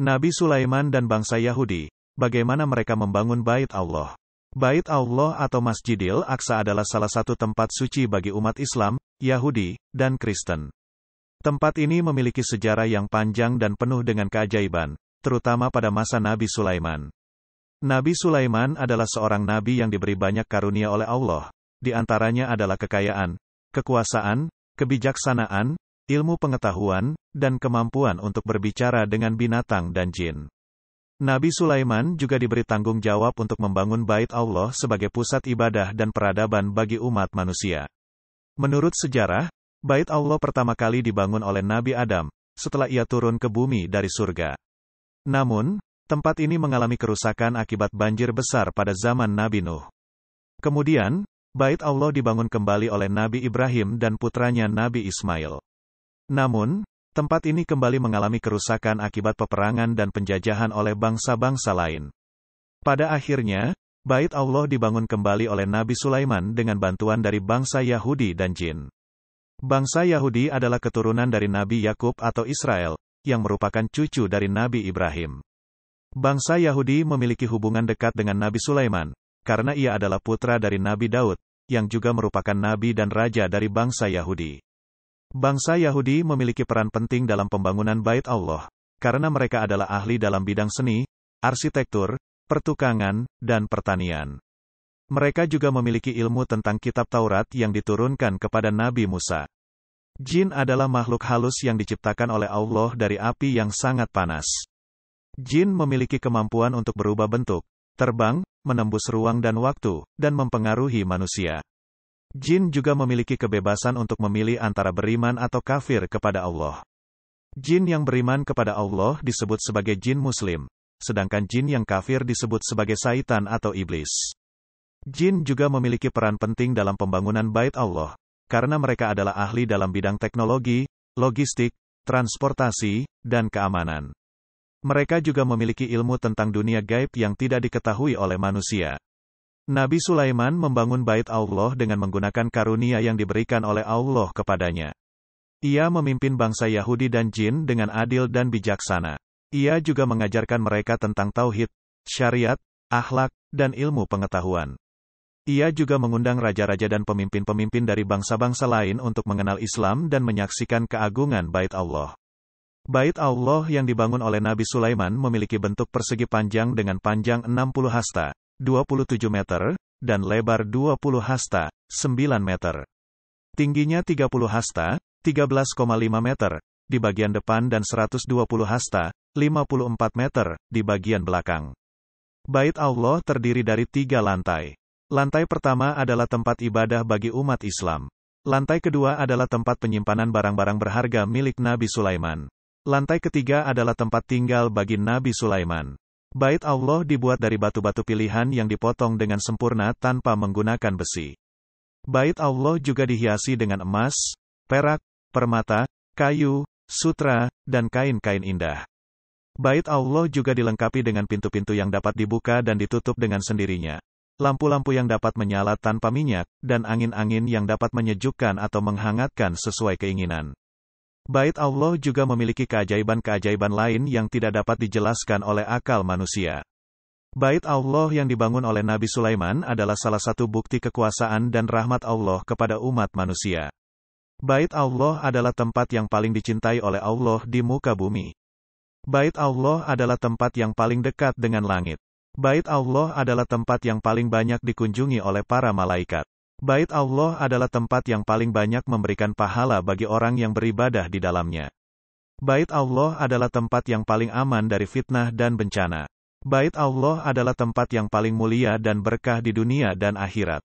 Nabi Sulaiman dan bangsa Yahudi, bagaimana mereka membangun Bait Allah. Bait Allah atau Masjidil Aqsa adalah salah satu tempat suci bagi umat Islam, Yahudi, dan Kristen. Tempat ini memiliki sejarah yang panjang dan penuh dengan keajaiban, terutama pada masa Nabi Sulaiman. Nabi Sulaiman adalah seorang nabi yang diberi banyak karunia oleh Allah, di antaranya adalah kekayaan, kekuasaan, kebijaksanaan, ilmu pengetahuan, dan kemampuan untuk berbicara dengan binatang dan jin. Nabi Sulaiman juga diberi tanggung jawab untuk membangun Bait Allah sebagai pusat ibadah dan peradaban bagi umat manusia. Menurut sejarah, Bait Allah pertama kali dibangun oleh Nabi Adam, setelah ia turun ke bumi dari surga. Namun, tempat ini mengalami kerusakan akibat banjir besar pada zaman Nabi Nuh. Kemudian, Bait Allah dibangun kembali oleh Nabi Ibrahim dan putranya Nabi Ismail. Namun, tempat ini kembali mengalami kerusakan akibat peperangan dan penjajahan oleh bangsa-bangsa lain. Pada akhirnya, Bait Allah dibangun kembali oleh Nabi Sulaiman dengan bantuan dari bangsa Yahudi dan jin. Bangsa Yahudi adalah keturunan dari Nabi Yakub atau Israel, yang merupakan cucu dari Nabi Ibrahim. Bangsa Yahudi memiliki hubungan dekat dengan Nabi Sulaiman, karena ia adalah putra dari Nabi Daud, yang juga merupakan nabi dan raja dari bangsa Yahudi. Bangsa Yahudi memiliki peran penting dalam pembangunan Bait Allah, karena mereka adalah ahli dalam bidang seni, arsitektur, pertukangan, dan pertanian. Mereka juga memiliki ilmu tentang kitab Taurat yang diturunkan kepada Nabi Musa. Jin adalah makhluk halus yang diciptakan oleh Allah dari api yang sangat panas. Jin memiliki kemampuan untuk berubah bentuk, terbang, menembus ruang dan waktu, dan mempengaruhi manusia. Jin juga memiliki kebebasan untuk memilih antara beriman atau kafir kepada Allah. Jin yang beriman kepada Allah disebut sebagai jin muslim, sedangkan jin yang kafir disebut sebagai syaitan atau iblis. Jin juga memiliki peran penting dalam pembangunan Bait Allah, karena mereka adalah ahli dalam bidang teknologi, logistik, transportasi, dan keamanan. Mereka juga memiliki ilmu tentang dunia gaib yang tidak diketahui oleh manusia. Nabi Sulaiman membangun Bait Allah dengan menggunakan karunia yang diberikan oleh Allah kepadanya. Ia memimpin bangsa Yahudi dan jin dengan adil dan bijaksana. Ia juga mengajarkan mereka tentang tauhid, syariat, akhlak, dan ilmu pengetahuan. Ia juga mengundang raja-raja dan pemimpin-pemimpin dari bangsa-bangsa lain untuk mengenal Islam dan menyaksikan keagungan Bait Allah. Bait Allah yang dibangun oleh Nabi Sulaiman memiliki bentuk persegi panjang dengan panjang 60 hasta, 27 meter, dan lebar 20 hasta, 9 meter. Tingginya 30 hasta, 13,5 meter, di bagian depan dan 120 hasta, 54 meter, di bagian belakang. Bait Allah terdiri dari 3 lantai. Lantai pertama adalah tempat ibadah bagi umat Islam. Lantai kedua adalah tempat penyimpanan barang-barang berharga milik Nabi Sulaiman. Lantai ketiga adalah tempat tinggal bagi Nabi Sulaiman. Bait Allah dibuat dari batu-batu pilihan yang dipotong dengan sempurna tanpa menggunakan besi. Bait Allah juga dihiasi dengan emas, perak, permata, kayu, sutra, dan kain-kain indah. Bait Allah juga dilengkapi dengan pintu-pintu yang dapat dibuka dan ditutup dengan sendirinya, lampu-lampu yang dapat menyala tanpa minyak, dan angin-angin yang dapat menyejukkan atau menghangatkan sesuai keinginan. Bait Allah juga memiliki keajaiban-keajaiban lain yang tidak dapat dijelaskan oleh akal manusia. Bait Allah yang dibangun oleh Nabi Sulaiman adalah salah satu bukti kekuasaan dan rahmat Allah kepada umat manusia. Bait Allah adalah tempat yang paling dicintai oleh Allah di muka bumi. Bait Allah adalah tempat yang paling dekat dengan langit. Bait Allah adalah tempat yang paling banyak dikunjungi oleh para malaikat. Bait Allah adalah tempat yang paling banyak memberikan pahala bagi orang yang beribadah di dalamnya. Bait Allah adalah tempat yang paling aman dari fitnah dan bencana. Bait Allah adalah tempat yang paling mulia dan berkah di dunia dan akhirat.